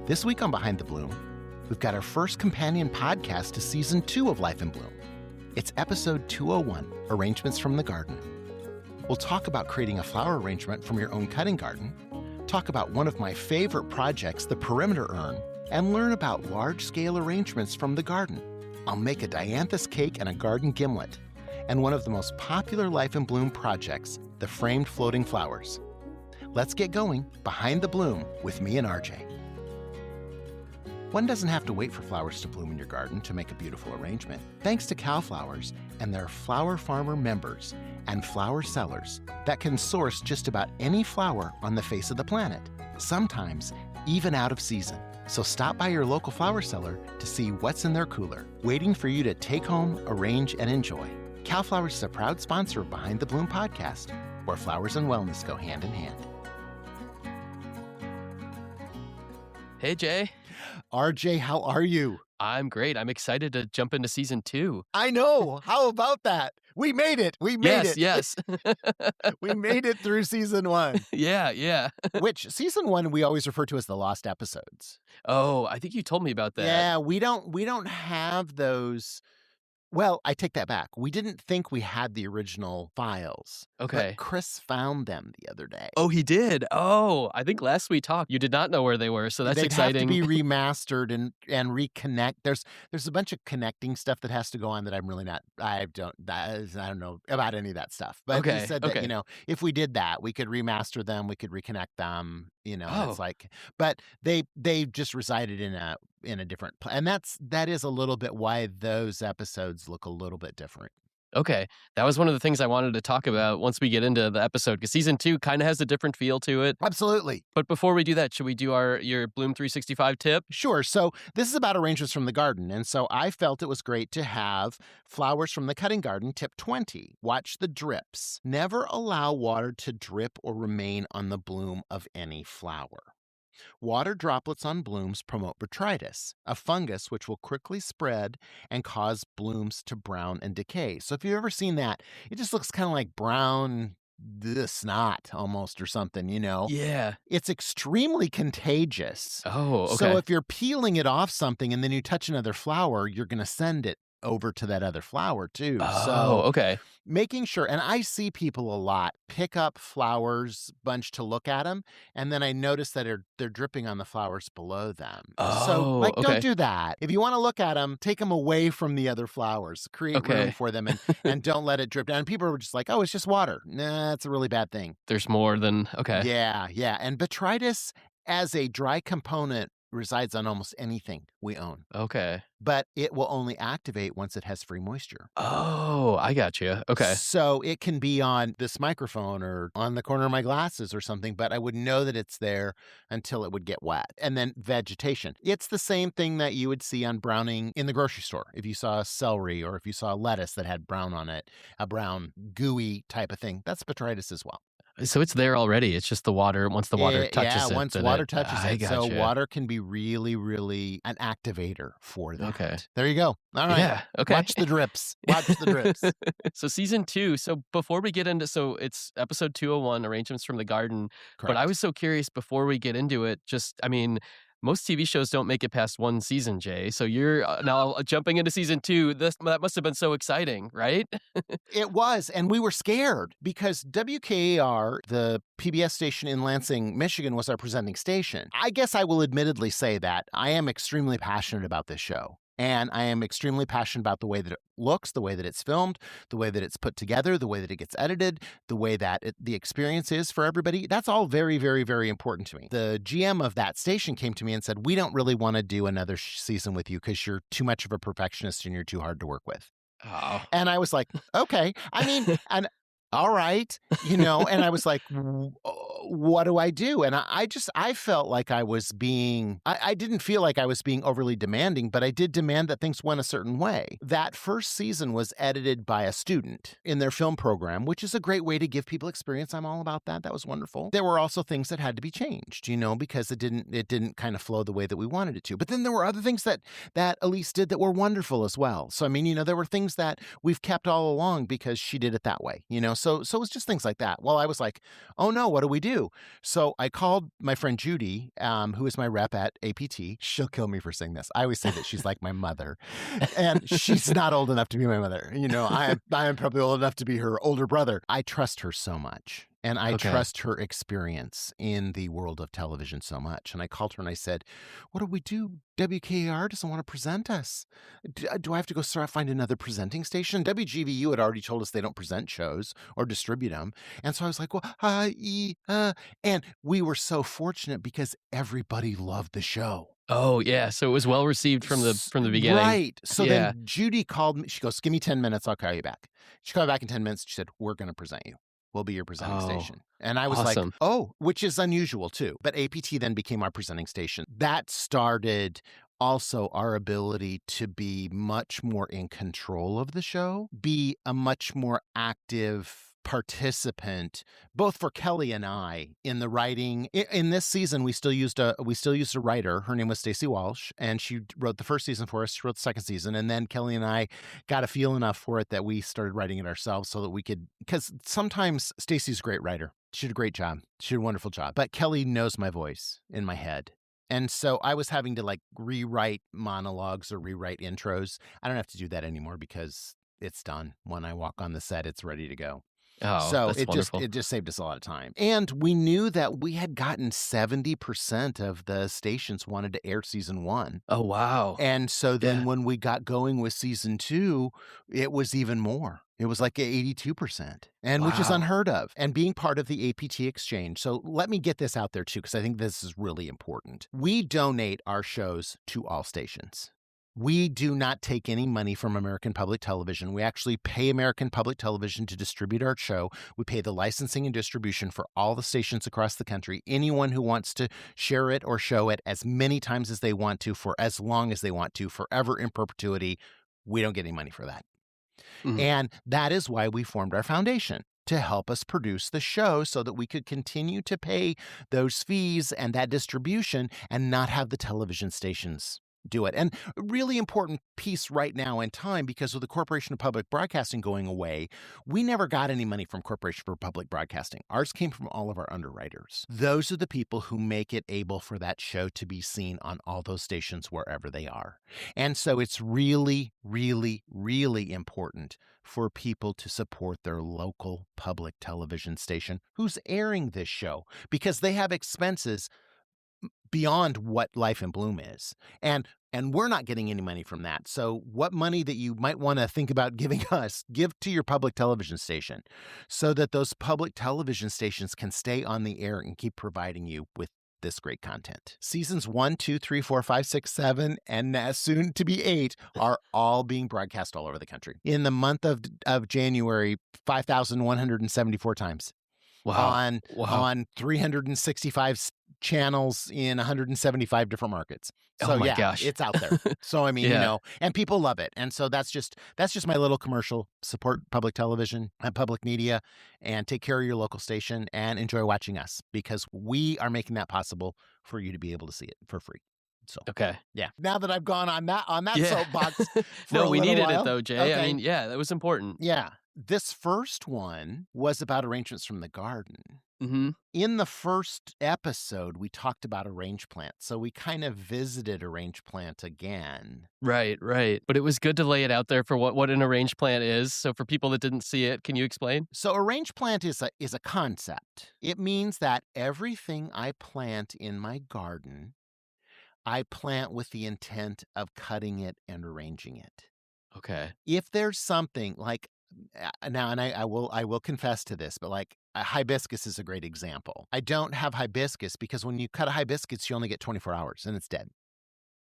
This week on Behind the Bloom, we've got our first companion podcast to Season 2 of Life in Bloom. It's episode 201, Arrangements from the Garden. We'll talk about creating a flower arrangement from your own cutting garden, talk about one of my favorite projects, the perimeter urn, and learn about large-scale arrangements from the garden. I'll make a Dianthus cake and a garden gimlet, and one of the most popular Life in Bloom projects, the framed floating flowers. Let's get going Behind the Bloom with me and RJ. One doesn't have to wait for flowers to bloom in your garden to make a beautiful arrangement. Thanks to Cal Flowers and their flower farmer members and flower sellers that can source just about any flower on the face of the planet, sometimes even out of season. So stop by your local flower seller to see what's in their cooler, waiting for you to take home, arrange, and enjoy. Cal Flowers is a proud sponsor of Behind the Bloom podcast, where flowers and wellness go hand in hand. Hey, Jay. RJ, how are you? I'm great. I'm excited to jump into season 2. I know. How about that? We made it. We made it. Yes. We made it through season 1. Yeah. Which season 1 we always refer to as the lost episodes. Oh, I think you told me about that. Yeah, we don't have those. Well, I take that back. We didn't think we had the original files. Okay. But Chris found them the other day. Oh, he did. Oh, I think last we talked, you did not know where they were, so that's They'd exciting. Have to be remastered and reconnect. There's a bunch of connecting stuff that has to go on that I'm really not. I don't know about any of that stuff. But he said that if we did that, we could remaster them, we could reconnect them. And it's like, but they just resided in a different and that is a little bit why those episodes look a little bit different. Okay. That was one of the things I wanted to talk about once we get into the episode, because season 2 kind of has a different feel to it. Absolutely. But before we do that, should we do your Bloom 365 tip? Sure. So this is about arrangements from the garden. And so I felt it was great to have flowers from the cutting garden. Tip 20, watch the drips. Never allow water to drip or remain on the bloom of any flower. Water droplets on blooms promote botrytis, a fungus which will quickly spread and cause blooms to brown and decay. So if you've ever seen that, it just looks kind of like brown snot almost or something, Yeah. It's extremely contagious. Oh, okay. So if you're peeling it off something and then you touch another flower, you're going to send it over to that other flower too. Oh, okay. Making sure, and I see people a lot pick up flowers bunch to look at them, and then I notice that they're dripping on the flowers below them. Don't do that. If you want to look at them, take them away from the other flowers, create room for them, and don't let it drip down. And people are just like, oh, it's just water. Nah, that's a really bad thing. There's more than, okay. Yeah. And botrytis as a dry component resides on almost anything we own. Okay. But it will only activate once it has free moisture. Oh, I got you. Okay. So it can be on this microphone or on the corner of my glasses or something, but I wouldn't know that it's there until it would get wet. And then vegetation. It's the same thing that you would see on browning in the grocery store. If you saw celery or if you saw lettuce that had brown on it, a brown gooey type of thing, that's botrytis as well. So it's there already. It's just the water. Once the water touches it. Yeah, once water touches it. So you. water can be really, really an activator for that. Okay. There you go. All right. Yeah. Okay. Watch the drips. Watch the drips. So season 2. So before we get into, so it's episode 201, Arrangements from the Garden. Correct. But I was so curious before we get into it, most TV shows don't make it past one season, Jay. So you're now jumping into season 2. That must have been so exciting, right? It was. And we were scared because WKAR, the PBS station in Lansing, Michigan, was our presenting station. I guess I will admittedly say that I am extremely passionate about this show. And I am extremely passionate about the way that it looks, the way that it's filmed, the way that it's put together, the way that it gets edited, the way that the experience is for everybody. That's all very, very, very important to me. The GM of that station came to me and said, we don't really want to do another season with you because you're too much of a perfectionist and you're too hard to work with. Oh. And I was like, okay. I mean, and all right, and I was like, what do I do? And I felt like I was I didn't feel like I was being overly demanding, but I did demand that things went a certain way. That first season was edited by a student in their film program, which is a great way to give people experience. I'm all about that. That was wonderful. There were also things that had to be changed, because it didn't kind of flow the way that we wanted it to. But then there were other things that Elise did that were wonderful as well. So, I mean, there were things that we've kept all along because she did it that way, So it was just things like that. Well, I was like, oh no, what do we do? do? So I called my friend Judy, who is my rep at APT. She'll kill me for saying this. I always say that she's like my mother, and she's not old enough to be my mother. I am probably old enough to be her older brother. I trust her so much. And I Okay. trust her experience in the world of television so much. And I called her and I said, what do we do? WKR doesn't want to present us. Do I have to go find another presenting station? WGVU had already told us they don't present shows or distribute them. And so I was like, well, and we were so fortunate because everybody loved the show. Oh, yeah. So it was well received from the beginning. Right. So Yeah. then Judy called me. She goes, give me 10 minutes. I'll call you back. She called me back in 10 minutes. She said, we're going to present you. We'll be your presenting station. And I was awesome. like, oh, which is unusual too. But APT then became our presenting station. That started also our ability to be much more in control of the show, be a much more active participant, both for Kelly and I in the writing. In this season, we still used a writer. Her name was Stacey Walsh, and she wrote the first season for us. She wrote the second season, and then Kelly and I got a feel enough for it that we started writing it ourselves so that we could. Because sometimes Stacey's a great writer. She did a great job. She did a wonderful job. But Kelly knows my voice in my head. And so I was having to rewrite monologues or rewrite intros. I don't have to do that anymore because it's done. When I walk on the set, it's ready to go. Oh, so that's wonderful. it just saved us a lot of time. And we knew that we had gotten 70% of the stations wanted to air season 1. Oh, wow. And so then when we got going with season 2, it was even more. It was like 82%, and which is unheard of, and being part of the APT exchange. So let me get this out there too, because I think this is really important. We donate our shows to all stations. We do not take any money from American Public Television. We actually pay American Public Television to distribute our show. We pay the licensing and distribution for all the stations across the country. Anyone who wants to share it or show it as many times as they want to, for as long as they want to, forever in perpetuity, we don't get any money for that. Mm-hmm. And that is why we formed our foundation, to help us produce the show so that we could continue to pay those fees and that distribution and not have the television stations do it. And a really important piece right now in time, because with the Corporation of Public Broadcasting going away, we never got any money from Corporation for Public Broadcasting. Ours came from all of our underwriters. Those are the people who make it able for that show to be seen on all those stations wherever they are. And so it's really, really, really important for people to support their local public television station who's airing this show, because they have expenses beyond what Life in Bloom is. And we're not getting any money from that. So what money that you might want to think about giving us, give to your public television station so that those public television stations can stay on the air and keep providing you with this great content. Seasons 1, 2, 3, 4, 5, 6, 7, and soon to be 8 are all being broadcast all over the country. In the month of January, 5,174 times. Wow. On 365 channels in 175 different markets. So my gosh. it's out there. So I mean, and people love it. And so that's just my little commercial. Support public television and public media, and take care of your local station and enjoy watching us, because we are making that possible for you to be able to see it for free. So now that I've gone on that soapbox for no, we needed while, it though, Jay. okay. I mean, that was important. This first one was about arrangements from the garden. Mm-hmm. In the first episode, we talked about a range plant. So we kind of visited a range plant again. Right. But it was good to lay it out there for what an arranged plant is. So for people that didn't see it, can you explain? So a range plant is a concept. It means that everything I plant in my garden, I plant with the intent of cutting it and arranging it. Okay. If there's something like now, and I will confess to this, but like hibiscus is a great example. I don't have hibiscus because when you cut a hibiscus, you only get 24 hours and it's dead.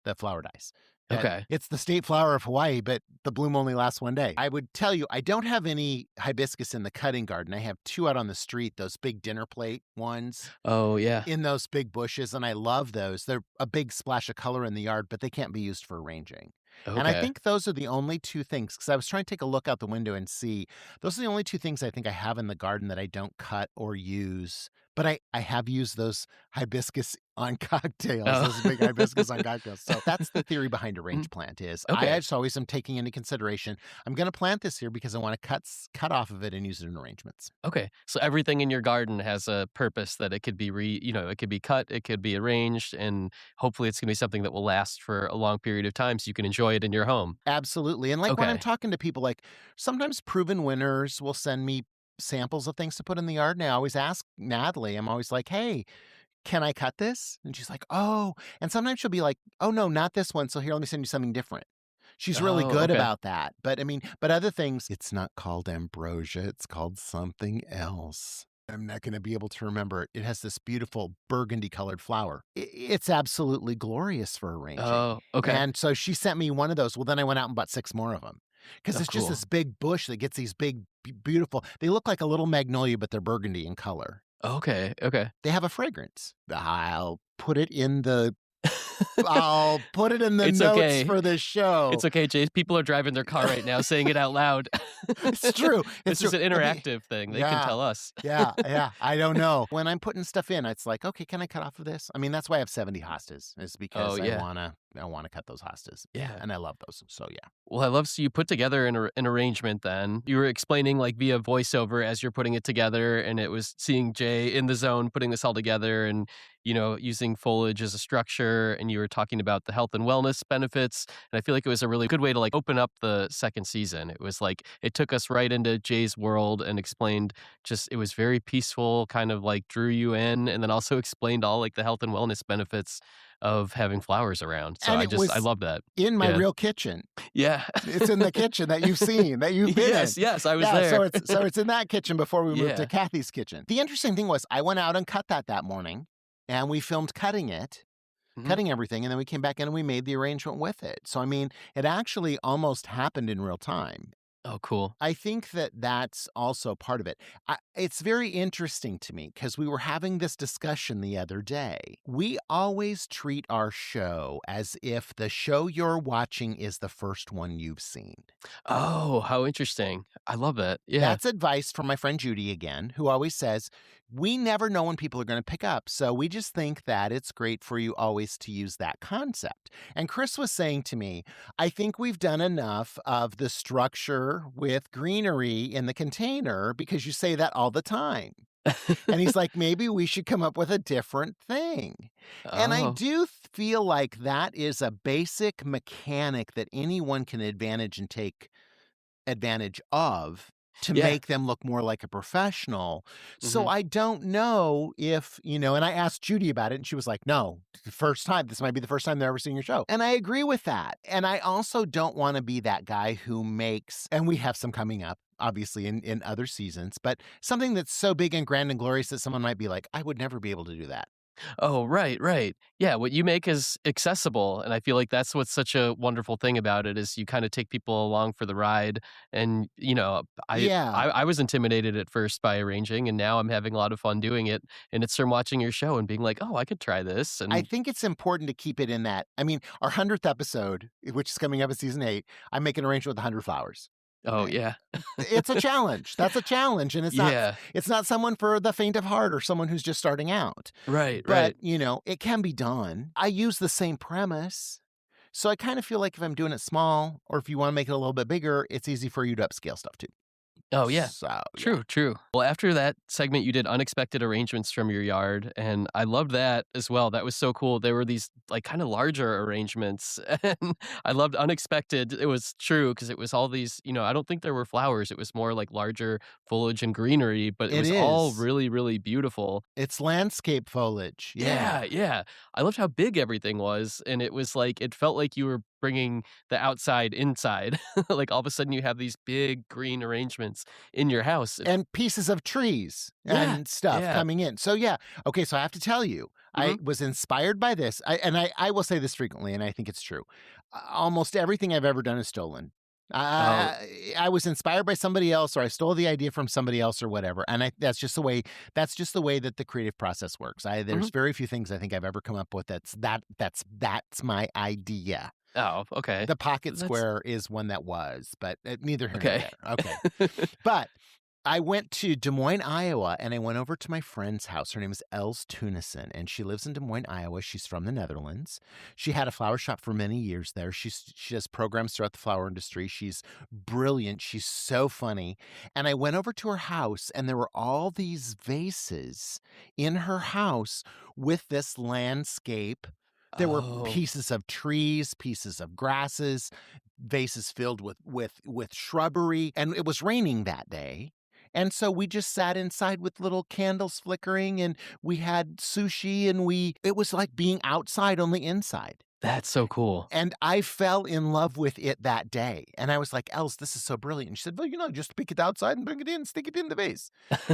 The flower dies. Okay. It's the state flower of Hawaii, but the bloom only lasts one day. I would tell you, I don't have any hibiscus in the cutting garden. I have 2 out on the street, those big dinner plate ones. Oh, yeah. In those big bushes, and I love those. They're a big splash of color in the yard, but they can't be used for arranging. Okay. And I think those are the only 2 things, because I was trying to take a look out the window and see. Those are the only 2 things I think I have in the garden that I don't cut or use But I have used those hibiscus on cocktails, Oh. those big hibiscus on cocktails. So that's the theory behind a range plant is I Okay. just always am taking into consideration, I'm going to plant this here because I want to cut off of it and use it in arrangements. Okay. So everything in your garden has a purpose that it could be it could be cut, it could be arranged, and hopefully it's going to be something that will last for a long period of time so you can enjoy it in your home. Absolutely. And like when I'm Okay. talking to people, like sometimes proven winners will send me samples of things to put in the yard. And I always ask Natalie, I'm always like, hey, can I cut this? And she's like, oh. And sometimes she'll be like, oh, no, not this one. So here, let me send you something different. She's really Oh, good okay. about that. But I mean, but other things, it's not called ambrosia. It's called something else. I'm not going to be able to remember it. It has this beautiful burgundy colored flower. It's absolutely glorious for arranging. Oh, okay. And so she sent me one of those. Well, then I went out and bought 6 more of them because Oh, it's just cool. this big bush that gets these big, beautiful, they look like a little magnolia, but they're burgundy in color. Okay, okay. They have a fragrance. I'll put it in the It's notes okay. for this show. It's okay, Jay. People are driving their car right now saying it out loud. It's true. This is an Let me- interactive thing. They can tell us. yeah. I don't know. When I'm putting stuff in, it's like, okay, can I cut off of this? I mean, that's why I have 70 hostas, is because Oh, yeah. I wanna cut those hostas. Yeah. And I love those. So yeah. Well, I love so you put together an arrangement then. You were explaining like via voiceover as you're putting it together, and it was seeing Jay in the zone putting this all together and, using foliage as a structure, and you were talking about the health and wellness benefits. And I feel like it was a really good way to like open up the second season. It was like it took us right into Jay's world and explained it was very peaceful, kind of like drew you in, and then also explained all like the health and wellness benefits of having flowers around. So And I love that. in my Yeah. real kitchen. Yeah. It's in the kitchen that you've seen, that you've been in. Yes, I was Yeah, there. so it's in that kitchen before we moved to Yeah. Kathy's kitchen. The interesting thing was I went out and cut that morning, and we filmed cutting everything, and then we came back in and we made the arrangement with it. So, I mean, it actually almost happened in real time. Oh, cool. I think that that's also part of it. It's very interesting to me because we were having this discussion the other day. We always treat our show as if the show you're watching is the first one you've seen. Oh, how interesting. I love that. Yeah. That's advice from my friend Judy again, who always says, we never know when people are going to pick up. So we just think that it's great for you always to use that concept. And Chris was saying to me, I think we've done enough of the structure with greenery in the container because you say that all the time. And he's like, maybe we should come up with a different thing. And I Oh, do feel like that is a basic mechanic that anyone can take advantage of to yeah. make them look more like a professional. So Mhm. I don't know if, and I asked Judy about it and she was like, no, the first time, this might be the first time they're ever seeing your show. And I agree with that. And I also don't want to be that guy who makes, and we have some coming up, obviously in other seasons, but something that's so big and grand and glorious that someone might be like, I would never be able to do that. Oh, right, right. Yeah, what you make is accessible, and I feel like that's what's such a wonderful thing about it is you kinda take people along for the ride, and, Yeah. I was intimidated at first by arranging, and now I'm having a lot of fun doing it, and it's from watching your show and being like, "Oh, I could try this," I and think it's important to keep it in that. I mean, our 100th episode, which is coming up in season 8, I'm making an arrangement with 100 flowers. Oh, Okay. yeah. It's a challenge. That's a challenge. And Yeah. it's not someone for the faint of heart or someone who's just starting out. Right, But, right. it can be done. I use the same premise. So I kind of feel like if I'm doing it small or if you want to make it a little bit bigger, it's easy for you to upscale stuff too. Oh, yeah. So, yeah. True. Well, after that segment, you did unexpected arrangements from your yard, and I loved that as well. That was so cool. There were these like kind of larger arrangements, and I loved unexpected. It was true because it was all these, I don't think there were flowers. It was more like larger foliage and greenery, but it It was all is. really, really beautiful. It's landscape foliage. Yeah. I loved how big everything was, and it was like it felt like you were bringing the outside inside. Like all of a sudden you have these big green arrangements in your house. And pieces of trees Yeah, and stuff yeah. coming in. So yeah. Okay, so I have to tell you, I was inspired by this. I will say this frequently, and I think it's true. Almost everything I've ever done is stolen. Oh, I was inspired by somebody else, or I stole the idea from somebody else, or whatever. And that's just the way that the creative process works. There's very few things I think I've ever come up with that's my idea. oh, okay. The pocket That's square is one that was, but neither here nor okay. there. Okay. But I went to Des Moines, Iowa, and I went over to my friend's house. Her name is Els Tunison, and she lives in Des Moines, Iowa. She's from the Netherlands. She had a flower shop for many years there. She does programs throughout the flower industry. She's brilliant. She's so funny. And I went over to her house, and there were all these vases in her house with this landscape. There were Oh, pieces of trees, pieces of grasses, vases filled with shrubbery, and it was raining that day. And so we just sat inside with little candles flickering, and we had sushi, and it was like being outside, only inside. that's so cool. And I fell in love with it that day. And I was like, Els, this is so brilliant. And she said, well, just pick it outside and bring it in, stick it in the vase.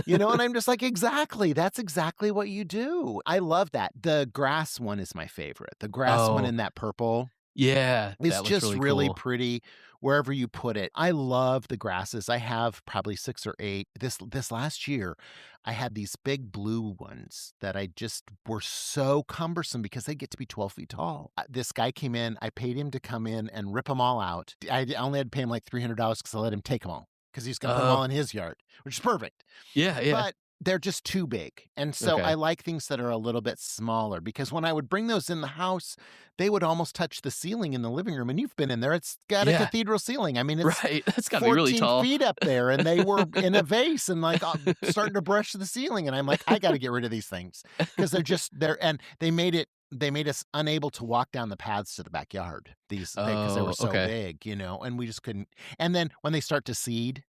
And I'm just like, exactly. That's exactly what you do. I love that. The grass one is my favorite. The grass one Oh, in that purple. yeah, It's that looks just really really cool. pretty wherever you put it. I love the grasses. I have probably 6 or 8. This last year, I had these big blue ones that I just were so cumbersome because they get to be 12 feet tall. This guy came in. I paid him to come in and rip them all out. I only had to pay him like $300 because I let him take them all because he's going to put them all Oh, in his yard, which is perfect. yeah, yeah. But they're just too big. And so I Okay. like things that are a little bit smaller because when I would bring those in the house, they would almost touch the ceiling in the living room. And you've been in there. It's got a Yeah, cathedral ceiling. I mean, it's right. That's gotta be really 14 tall. feet up there, and they were in a vase and like starting to brush the ceiling. And I'm like, I got to get rid of these things because and they made us unable to walk down the paths to the backyard. Because they were Oh, so okay. big, and we just couldn't. And then when they start to seed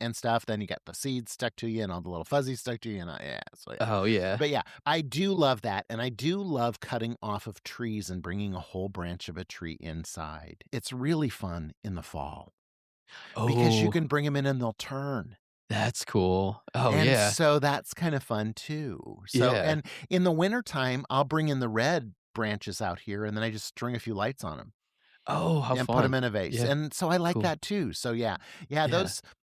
and stuff, then you got the seeds stuck to you and all the little fuzzies stuck to you. And so Oh, yeah. but yeah, I do love that. And I do love cutting off of trees and bringing a whole branch of a tree inside. It's really fun in the fall because you Oh, can bring them in and they'll turn. that's cool. Oh, And yeah. so that's kind of fun too. So, Yeah. and in the wintertime, I'll bring in the red branches out here and then I just string a few lights on them Oh, how and put them fun. in a vase. Yeah, And so I like cool. that too. So yeah, Yeah.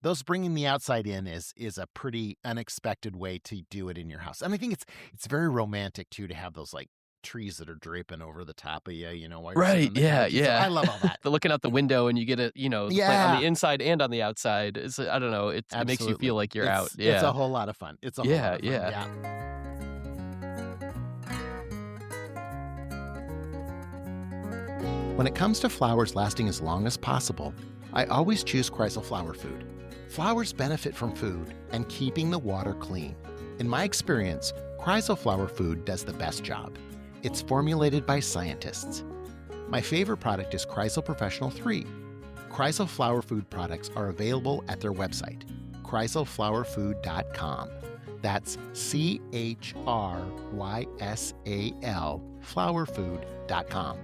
those bringing the outside in is a pretty unexpected way to do it in your house. And I think it's very romantic too to have those like trees that are draping over the top of you, while you're sitting Right, on the yeah, couch. And so I yeah. love all that. The looking out the window and you get the plant on Yeah, the inside and on the outside. I don't know, it makes you feel absolutely. like you're out. It's a Yeah. whole lot of fun. It's a whole lot Yeah, of fun. yeah. Yeah. When it comes to flowers lasting as long as possible, I always choose Kreisel Flower Food. Flowers benefit from food and keeping the water clean. In my experience, Kreisel Flower Food does the best job. It's formulated by scientists. My favorite product is Kreisel Professional 3. Kreisel Flower Food products are available at their website, kreiselflowerfood.com. That's CHRYSAL flowerfood.com.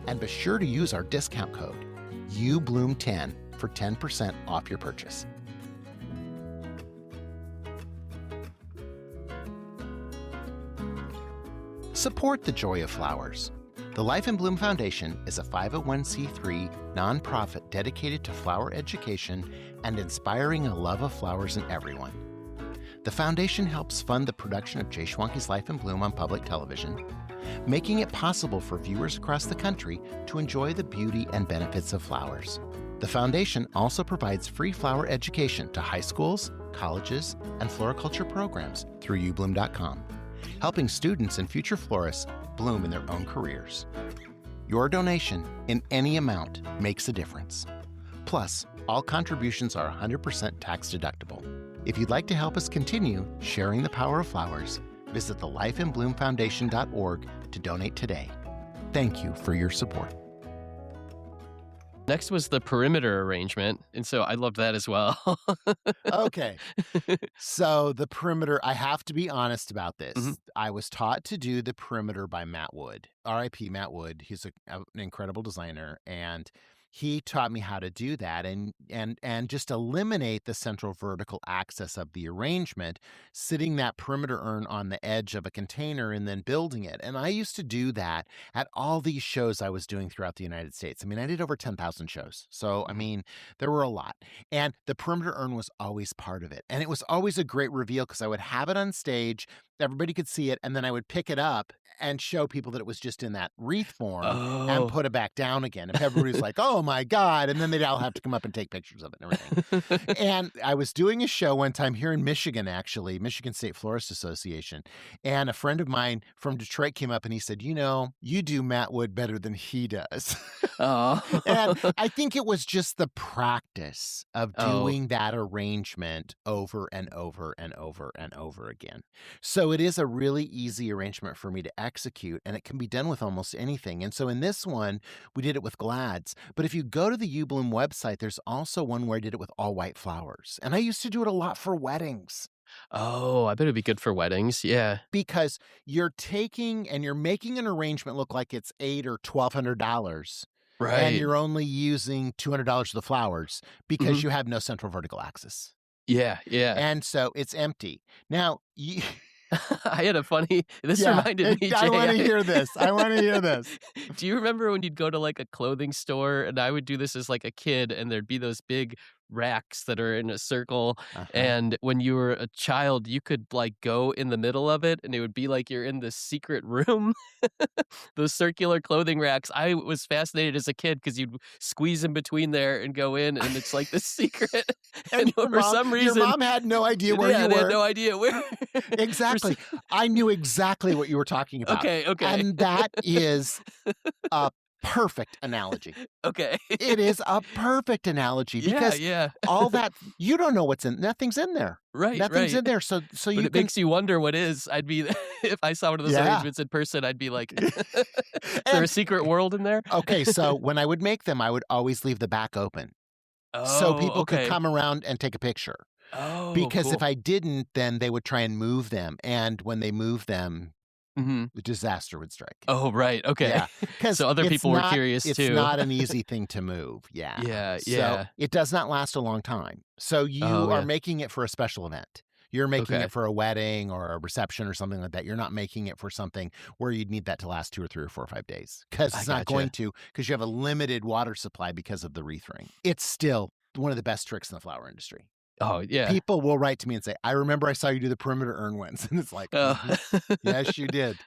And be sure to use our discount code, uBloom10, for 10% off your purchase. Support the joy of flowers. The Life in Bloom Foundation is a 501c3 nonprofit dedicated to flower education and inspiring a love of flowers in everyone. The foundation helps fund the production of Jay Schwanke's Life in Bloom on public television, making it possible for viewers across the country to enjoy the beauty and benefits of flowers. The foundation also provides free flower education to high schools, colleges, and floriculture programs through uBloom.com, helping students and future florists bloom in their own careers. Your donation in any amount makes a difference. Plus, all contributions are 100% tax deductible. If you'd like to help us continue sharing the power of flowers, visit the lifeinbloomfoundation.org to donate today. Thank you for your support. Next was the perimeter arrangement, and so I loved that as well. Okay. So the perimeter, I have to be honest about this. Mhm. I was taught to do the perimeter by Matt Wood, RIP Matt Wood. He's an incredible designer, and he taught me how to do that and just eliminate the central vertical axis of the arrangement, sitting that perimeter urn on the edge of a container and then building it. And I used to do that at all these shows I was doing throughout the United States. I mean, I did over 10,000 shows. So, I mean, there were a lot. And the perimeter urn was always part of it. And it was always a great reveal because I would have it on stage everybody could see it, and then I would pick it up and show people that it was just in that wreath form and Oh. put it back down again. If everybody's like, oh my God, and then they'd all have to come up and take pictures of it and everything. And I was doing a show one time here in Michigan, actually, Michigan State Florist Association. And a friend of mine from Detroit came up and he said, you do Matt Wood better than he does. Oh. And I think it was just the practice of doing that arrangement over and over and over and over again. So it is a really easy arrangement for me to execute, and it can be done with almost anything. And so in this one, we did it with glads. But if you go to the uBloom website, there's also one where I did it with all white flowers. And I used to do it a lot for weddings. Oh, I bet it'd be good for weddings. Yeah. Because you're taking and you're making an arrangement look like it's $800 or $1,200. Right. And you're only using $200 of the flowers because you have no central vertical axis. Yeah. And so it's empty. Now, I had a funny, this reminded me, Jay. I want to hear this. Do you remember when you'd go to like a clothing store, and I would do this as like a kid, and there'd be those big racks that are in a circle, and when you were a child, you could like go in the middle of it, and it would be like you're in this secret room. Those circular clothing racks. I was fascinated as a kid because you'd squeeze in between there and go in, and it's like this secret. And for some reason, your mom had no idea where you were. They had no idea where. Exactly. I knew exactly what you were talking about. Okay. And that is a perfect analogy. Okay. It is a perfect analogy because all that, you don't know nothing's in there. Right. Nothing's in there. So but it makes you wonder what is. I'd be, if I saw one of those arrangements in person, I'd be like, is there a secret world in there? Okay. So when I would make them, I would always leave the back open. So people could come around and take a picture. Oh, because cool. if I didn't, then they would try and move them. And when they moved them, the disaster would strike. Oh, right. Okay. Yeah. So other people were curious too. It's not an easy thing to move. Yeah. So it does not last a long time. So you are making it for a special event. You're making it for a wedding or a reception or something like that. You're not making it for something where you'd need that to last 2 or 3 or 4 or 5 days. Because it's not going to, because you have a limited water supply because of the wreath ring. It's still one of the best tricks in the flower industry. Oh, yeah. People will write to me and say, I remember I saw you do the perimeter urn once. And it's like, yes, you did.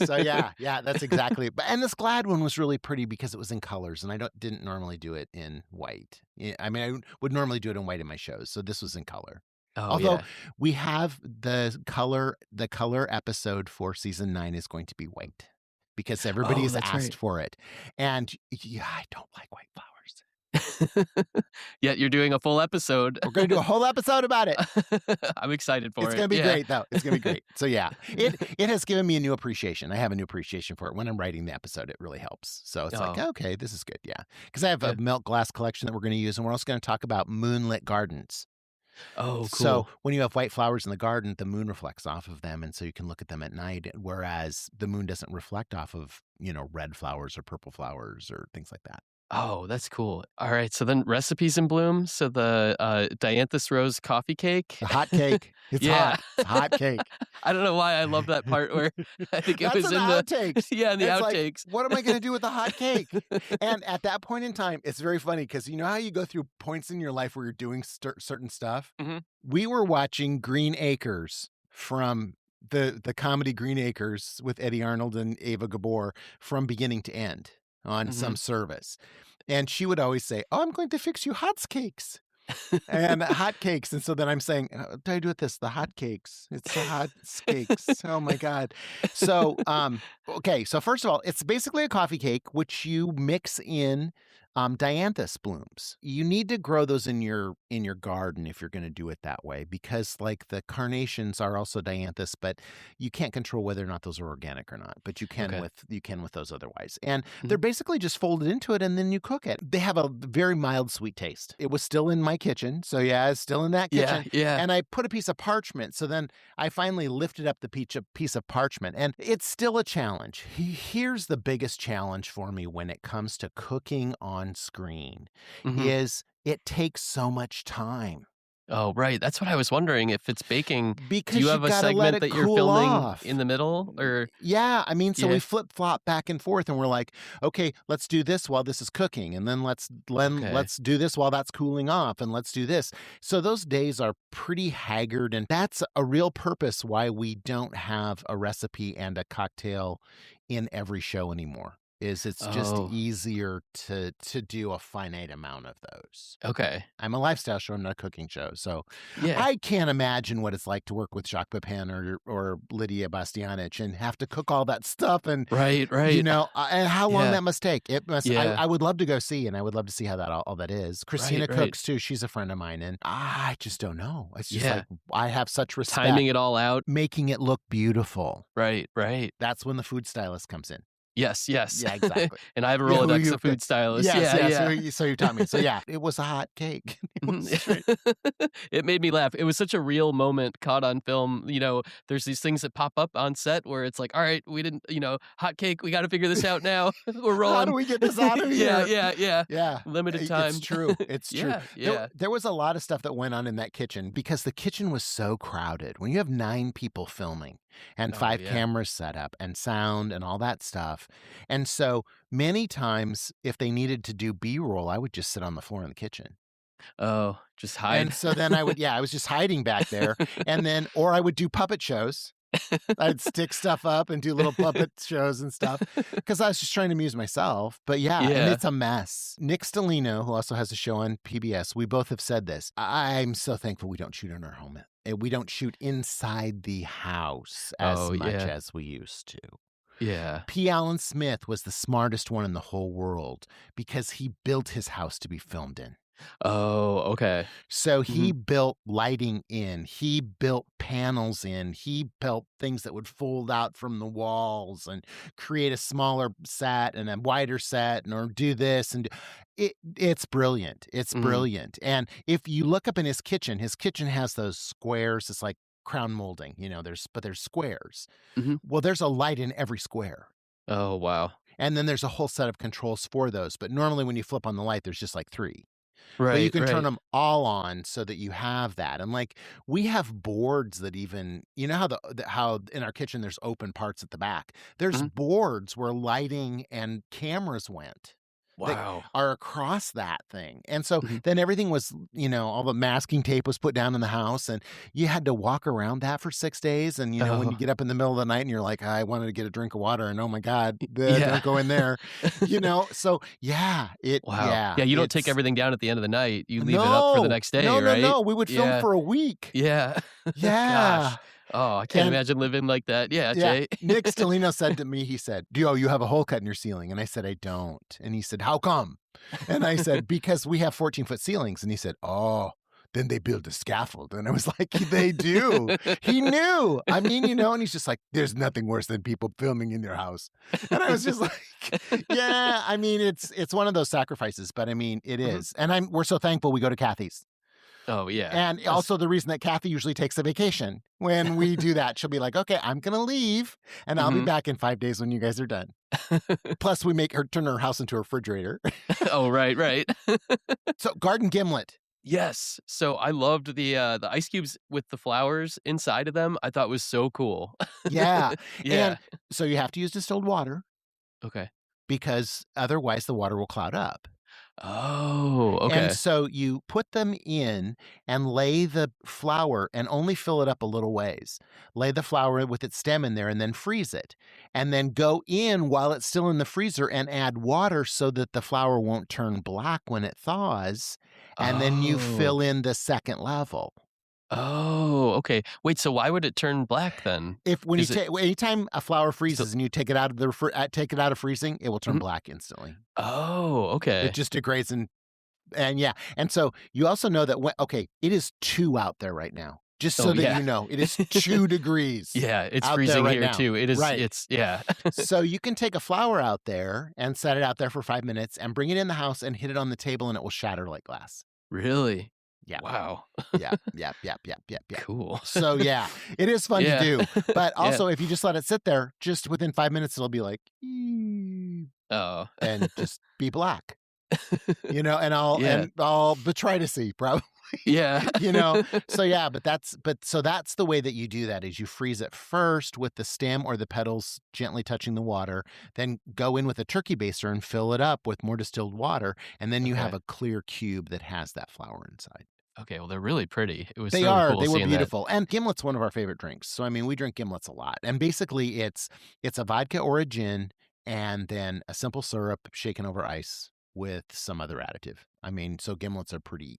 So yeah, that's exactly. And this glad one was really pretty because it was in colors. And I didn't normally do it in white. I mean, I would normally do it in white in my shows. So this was in color. Although we have the color episode for season 9 is going to be white because everybody has asked for it. And I don't like white flowers. Yet you're doing a full episode. We're going to do a whole episode about it. I'm excited for it. It's going to be great, though. It's going to be great. So yeah, it has given me a new appreciation. I have a new appreciation for it. When I'm writing the episode, it really helps. So it's like, okay, this is good. Yeah. Because I have a milk glass collection that we're going to use, and we're also going to talk about moonlit gardens. Oh, cool. So when you have white flowers in the garden, the moon reflects off of them, and so you can look at them at night, whereas the moon doesn't reflect off of, red flowers or purple flowers or things like that. Oh, that's cool. All right. So then recipes in bloom. So the Dianthus rose coffee cake. The hot cake. It's hot. It's hot cake. I don't know why I love that part where I think it was in the outtakes. Yeah, in the outtakes. Like, what am I going to do with the hot cake? And at that point in time, it's very funny because you know how you go through points in your life where you're doing certain stuff? Mm-hmm. We were watching Green Acres from the comedy Green Acres with Eddie Arnold and Ava Gabor from beginning to end on some service. And she would always say, I'm going to fix you hot cakes. And hot cakes. And so then I'm saying, what do I do with this? The hot cakes. It's the hot cakes. Oh my God. So, okay. So first of all, it's basically a coffee cake, which you mix in Dianthus blooms. You need to grow those in your garden if you're going to do it that way, because like the carnations are also Dianthus, but you can't control whether or not those are organic or not. But you can with those otherwise. And they're basically just folded into it, and then you cook it. They have a very mild sweet taste. It was still in my kitchen, so yeah, it's still in that kitchen. Yeah. And I put a piece of parchment. So then I finally lifted up the piece of parchment, and it's still a challenge. Here's the biggest challenge for me when it comes to cooking on screen is it takes so much time. Oh, right. That's what I was wondering. If it's baking, do you because you have a got to let segment it that you're cool filming off. in the middle? Or Yeah, I mean, so we yeah. flip-flop back and forth, and we're like, okay, let's do this while this is cooking, and then Okay. let's do this while that's cooling off, and let's do this. So those days are pretty haggard, and that's a real purpose why we don't have a recipe and a cocktail in every show anymore. Is it's just Oh, easier to do a finite amount of those. okay. I'm a lifestyle show, I'm not a cooking show. So Yeah. I can't imagine what it's like to work with Jacques Pepin or Lydia Bastianich and have to cook all that stuff and, Right, right. and how long Yeah. that must take. It must, Yeah. I would love to go see, and I would love to see how that all that is. Christina Right, right. cooks too. She's a friend of mine, and I just don't know. It's just Yeah. like, I have such respect. Timing it all out. Making it look beautiful. Right, right. That's when the food stylist comes in. Yes, yes. Yeah, exactly. And I have a Yeah, who Rolodex you of food stylists. Yes, Yeah, yes. yeah. So you taught me. So yeah, it was a hot cake. It was straight- It made me laugh. It was such a real moment caught on film. There's these things that pop up on set where it's like, all right, we didn't, hot cake, we got to figure this out now. We're rolling. How do we get this out of Yeah, here? yeah, yeah. Yeah. Limited time. It's true. It's true. Yeah, yeah. There was a lot of stuff that went on in that kitchen because the kitchen was so crowded. When you have 9 people filming and Oh, 5 yeah. cameras set up and sound and all that stuff. And so many times if they needed to do B-roll, I would just sit on the floor in the kitchen. Oh, just hide. And so then I was just hiding back there. And then, or I would do puppet shows. I'd stick stuff up and do little puppet shows and stuff because I was just trying to amuse myself. But yeah, and Yeah. it's a mess. Nick Stellino, who also has a show on PBS, we both have said this. I'm so thankful we don't shoot in our home. We don't shoot inside the house as much yeah. as we used to. Yeah. P. Allen Smith was the smartest one in the whole world because he built his house to be filmed in. Oh, okay. So he built lighting in, he built panels in, he built things that would fold out from the walls and create a smaller set and a wider set, or do this and it's brilliant. It's brilliant. And if you look up in his kitchen has those squares. It's like crown molding, there's squares. Well, there's a light in every square. Oh, wow. And then there's a whole set of controls for those. But normally when you flip on the light, there's just like 3. Right. But you can right. turn them all on so that you have that. And like we have boards that even, how in our kitchen there's open parts at the back. There's boards where lighting and cameras went. Wow. Are across that thing. And so then everything was, all the masking tape was put down in the house and you had to walk around that for 6 days. And, when you get up in the middle of the night and you're like, I wanted to get a drink of water and oh my God, don't go in there, so yeah, Wow. yeah. Yeah, you don't take everything down at the end of the night. You leave it up for the next day, right? No. We would film Yeah. for a week. Yeah. Yeah. Gosh. Oh, I can't imagine living like that. Yeah, Jay. Nick Stellino said to me, he said, you have a hole cut in your ceiling. And I said, I don't. And he said, how come? And I said, because we have 14-foot ceilings. And he said, oh, then they build a scaffold. And I was like, they do. He knew. I mean, and he's just like, there's nothing worse than people filming in their house. And I was just like, yeah, I mean, it's one of those sacrifices, but I mean, it is. And we're so thankful we go to Kathy's. Oh, yeah. And also the reason that Kathy usually takes a vacation when we do that, she'll be like, okay, I'm going to leave and I'll be back in 5 days when you guys are done. Plus we make her turn her house into a refrigerator. Oh, right. So garden gimlet. Yes. So I loved the ice cubes with the flowers inside of them. I thought was so cool. Yeah. Yeah. And so you have to use distilled water Okay. because otherwise the water will cloud up. Oh, okay. And so you put them in and lay the flower and only fill it up a little ways. Lay the flower with its stem in there and then freeze it. And then go in while it's still in the freezer and add water so that the flower won't turn black when it thaws. And then you fill in the second level. Oh, okay. Wait, so why would it turn black then? Anytime a flower freezes and you take it out of freezing, it will turn black instantly. Oh, okay. It just degrades and yeah. And so you also know that it is 2 out there right now. Just so that you know, it is 2 degrees. Yeah, it's out freezing there right here now. too. It is. Right. It's yeah. So you can take a flower out there and set it out there for 5 minutes and bring it in the house and hit it on the table and it will shatter like glass. Really? Yeah. Wow. Yeah. Cool. So yeah, it is fun to do. But also if you just let it sit there, just within 5 minutes, it'll be like, Oh. and just be black. and Yeah. I'll try to see probably. Yeah. So yeah, but that's the way that you do that is you freeze it first with the stem or the petals gently touching the water, then go in with a turkey baster and fill it up with more distilled water, and then you have Okay. a clear cube that has that flower inside. Okay, well, they're really pretty. It was They really are. cool They were seeing that. beautiful. And Gimlet's one of our favorite drinks. So I mean, we drink Gimlets a lot. And basically it's a vodka or a gin and then a simple syrup shaken over ice with some other additive. I mean, so Gimlets are pretty.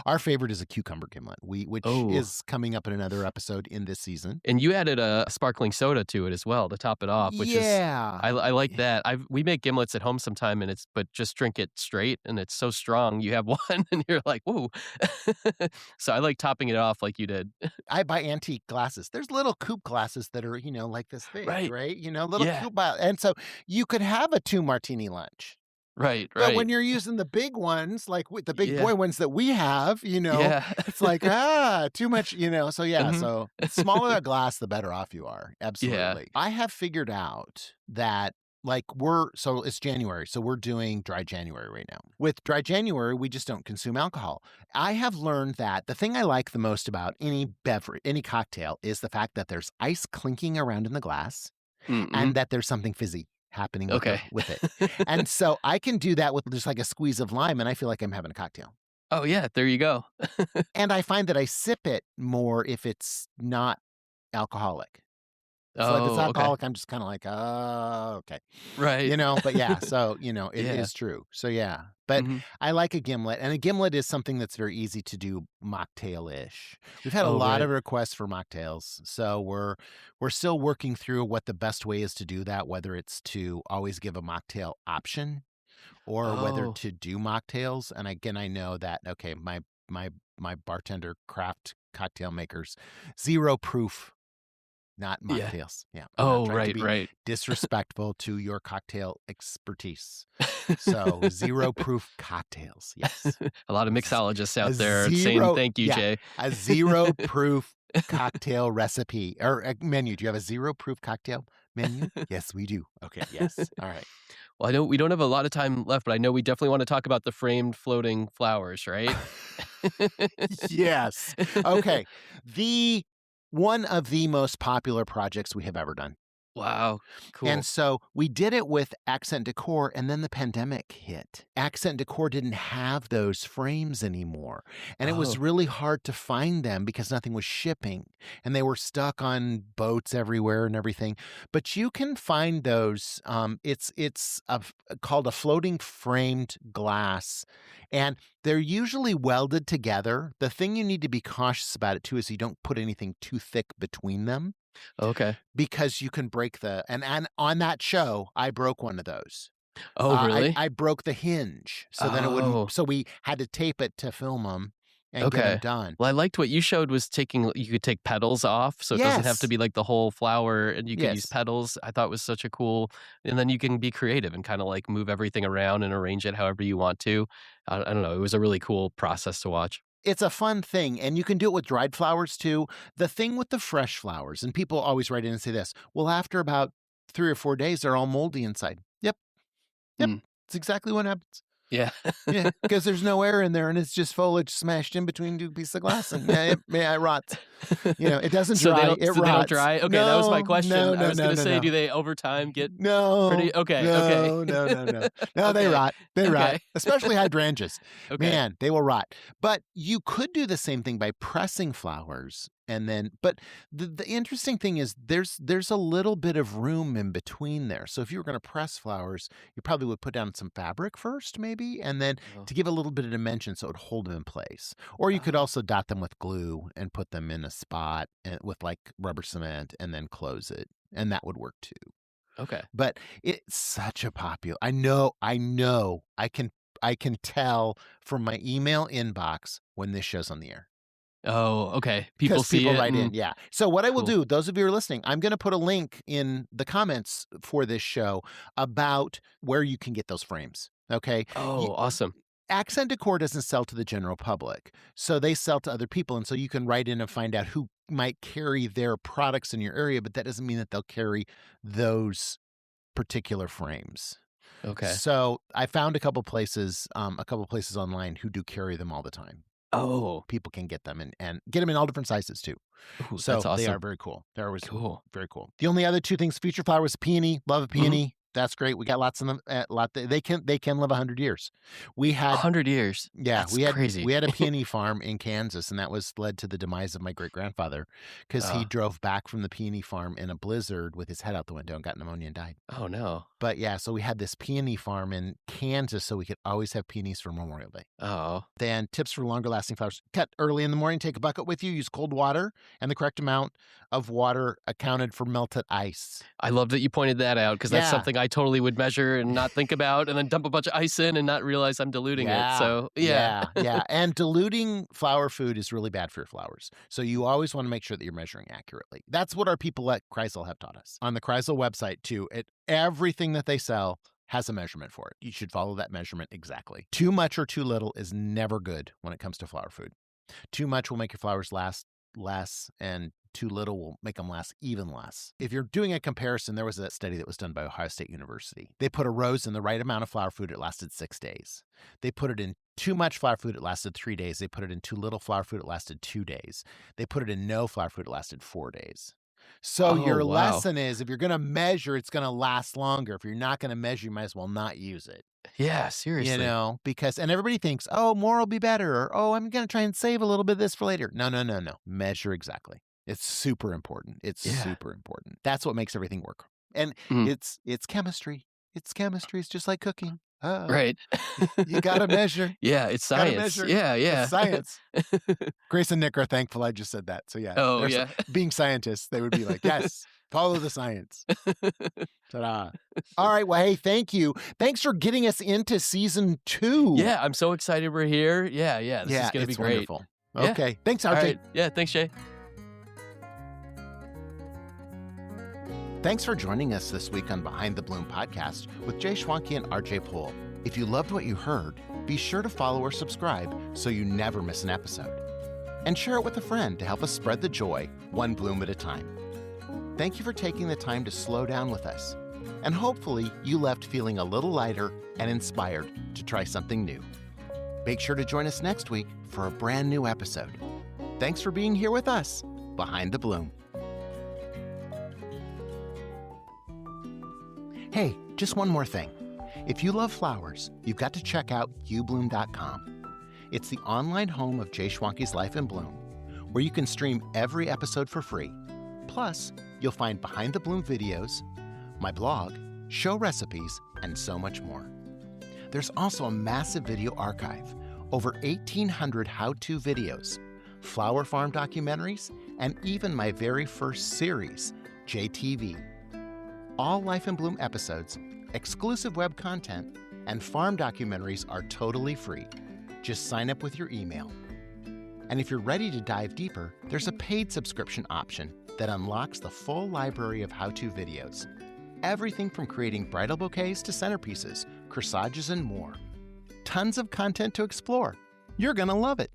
Our favorite is a cucumber Gimlet, which Oh. is coming up in another episode in this season. And you added a sparkling soda to it as well to top it off, which is Yeah. I like that. We make gimlets at home sometime, and but just drink it straight, and it's so strong. You have one, and you're like, whoa. So I like topping it off like you did. I buy antique glasses. There's little coupe glasses that are, like this big, Right. right? Little Yeah. coupe. And so you could have a 2 martini lunch. Right. But when you're using the big ones, like the big Yeah. boy ones that we have, Yeah. it's like, too much, So yeah, Mhm. so the smaller a glass, the better off you are. Absolutely. Yeah. I have figured out that so it's January, so we're doing dry January right now. With dry January, we just don't consume alcohol. I have learned that the thing I like the most about any beverage, any cocktail is the fact that there's ice clinking around in the glass and that there's something fizzy happening with it. And so I can do that with just like a squeeze of lime, and I feel like I'm having a cocktail. Oh, yeah, there you go. And I find that I sip it more if it's not alcoholic. So if it's alcoholic, okay. I'm just kind of like, oh, okay. Right. But yeah, so, it Yeah. is true. So yeah, but Mhm. I like a gimlet, and a gimlet is something that's very easy to do mocktail-ish. We've had a Oh, lot right. of requests for mocktails, so we're still working through what the best way is to do that, whether it's to always give a mocktail option or whether Oh. to do mocktails. And again, I know that, okay, my bartender craft cocktail makers, 0 proof. Not Yeah. mocktails. Yeah. I'm not Oh, trying to right, be right. disrespectful to your cocktail expertise. So 0 proof cocktails. Yes. A lot of mixologists out A there saying 0 thank you, yeah, Jay. a 0 proof cocktail recipe or a menu. Do you have a 0 proof cocktail menu? Yes, we do. Okay. Yes. All right. Well, I know we don't have a lot of time left, but I know we definitely want to talk about the framed floating flowers, right? Yes. Okay. One of the most popular projects we have ever done. Wow. Cool. And so we did it with Accent Decor, and then the pandemic hit. Accent Decor didn't have those frames anymore. And it was Oh. really hard to find them because nothing was shipping. And they were stuck on boats everywhere and everything. But you can find those. It's called a floating framed glass. And they're usually welded together. The thing you need to be cautious about it, too, is you don't put anything too thick between them. Okay. Because you can break and on that show, I broke one of those. Oh, really? I broke the hinge, so then it Oh. wouldn't. So we had to tape it to film them and get them Okay. done. Well, I liked what you showed was you could take petals off, so it doesn't have to Yes. be like the whole flower, and you can use Yes. petals. I thought it was such a cool, and then you can be creative and kind of like move everything around and arrange it however you want to. I don't know. It was a really cool process to watch. It's a fun thing, and you can do it with dried flowers too. The thing with the fresh flowers, and people always write in and say this, well, after about 3 or 4 days, they're all moldy inside. Yep. Mm. It's exactly what happens. Yeah. Yeah, because there's no air in there, and it's just foliage smashed in between 2 pieces of glass, and it rots. It doesn't So dry. they don't dry. Okay, that was my question. No, I was going to say, no. do they over time get No. pretty? Okay. No, Okay. no. No, they Okay. rot. They rot. Okay. Especially hydrangeas. Okay. Man, they will rot. But you could do the same thing by pressing flowers. But the interesting thing is there's a little bit of room in between there. So if you were going to press flowers, you probably would put down some fabric first, maybe, and then Oh. to give a little bit of dimension so it would hold them in place. Or you could also dot them with glue and put them in a spot with like rubber cement and then close it. And that would work too. Okay. But it's such a popular. I know. I can tell from my email inbox when this show's on the air. Oh, okay. People see People it. write in, yeah. So what I will Cool. do, those of you who are listening, I'm going to put a link in the comments for this show about where you can get those frames. Okay. Oh, awesome. Accent Decor doesn't sell to the general public, so they sell to other people, and so you can write in and find out who might carry their products in your area, but that doesn't mean that they'll carry those particular frames. Okay. So I found a couple places online who do carry them all the time. Oh. People can get them and get them in all different sizes too. Ooh, So that's they awesome. are very cool. They're always Cool. very cool. The only other two things, feature flower was peony. Love a peony. That's great. We got lots of them. They can live 100 years. We had 100 years. Yeah, That's we had crazy. we had a peony farm in Kansas, and that led to the demise of my great-grandfather because he drove back from the peony farm in a blizzard with his head out the window and got pneumonia and died. Oh no. But yeah, so we had this peony farm in Kansas so we could always have peonies for Memorial Day. Oh. Then tips for longer lasting flowers. Cut early in the morning, take a bucket with you, use cold water, and the correct amount of water accounted for melted ice. I love that you pointed that out because that's something I totally would measure and not think about and then dump a bunch of ice in and not realize I'm diluting it. So yeah. And diluting flower food is really bad for your flowers. So you always want to make sure that you're measuring accurately. That's what our people at Kreisel have taught us. On the Kreisel website too, everything that they sell has a measurement for it. You should follow that measurement exactly. Too much or too little is never good when it comes to flower food. Too much will make your flowers last less, and too little will make them last even less. If you're doing a comparison, there was a study that was done by Ohio State University. They put a rose in the right amount of flower food, it lasted 6 days. They put it in too much flower food, it lasted 3 days. They put it in too little flower food, it lasted 2 days. They put it in no flower food, it lasted 4 days. So your lesson is, if you're going to measure, it's going to last longer. If you're not going to measure, you might as well not use it. Yeah, seriously. You know, because, and everybody thinks, oh, more will be better, or, oh, I'm going to try and save a little bit of this for later. No. Measure exactly. It's super important. Super important. That's what makes everything work. And it's chemistry. It's chemistry. It's just like cooking. Right. You got to measure. Yeah, it's science. Yeah. It's science. Grace and Nick are thankful I just said that. So yeah. Oh, yeah. Being scientists, they would be like, yes, follow the science. Ta-da. All right. Well, hey, thank you. Thanks for getting us into season 2. Yeah, I'm so excited we're here. Yeah. This is going to be great. Wonderful. Okay. Yeah. Thanks, RJ. All right. Yeah, thanks, Jay. Thanks for joining us this week on Behind the Bloom podcast with Jay Schwanke and RJ Pohl. If you loved what you heard, be sure to follow or subscribe so you never miss an episode. And share it with a friend to help us spread the joy, one bloom at a time. Thank you for taking the time to slow down with us. And hopefully you left feeling a little lighter and inspired to try something new. Make sure to join us next week for a brand new episode. Thanks for being here with us, Behind the Bloom. Hey, just one more thing. If you love flowers, you've got to check out uBloom.com. It's the online home of Jay Schwanke's Life in Bloom, where you can stream every episode for free. Plus, you'll find behind the bloom videos, my blog, show recipes, and so much more. There's also a massive video archive, over 1,800 how-to videos, flower farm documentaries, and even my very first series, JTV. All Life in Bloom episodes, exclusive web content, and farm documentaries are totally free. Just sign up with your email. And if you're ready to dive deeper, there's a paid subscription option that unlocks the full library of how-to videos. Everything from creating bridal bouquets to centerpieces, corsages, and more. Tons of content to explore. You're gonna love it.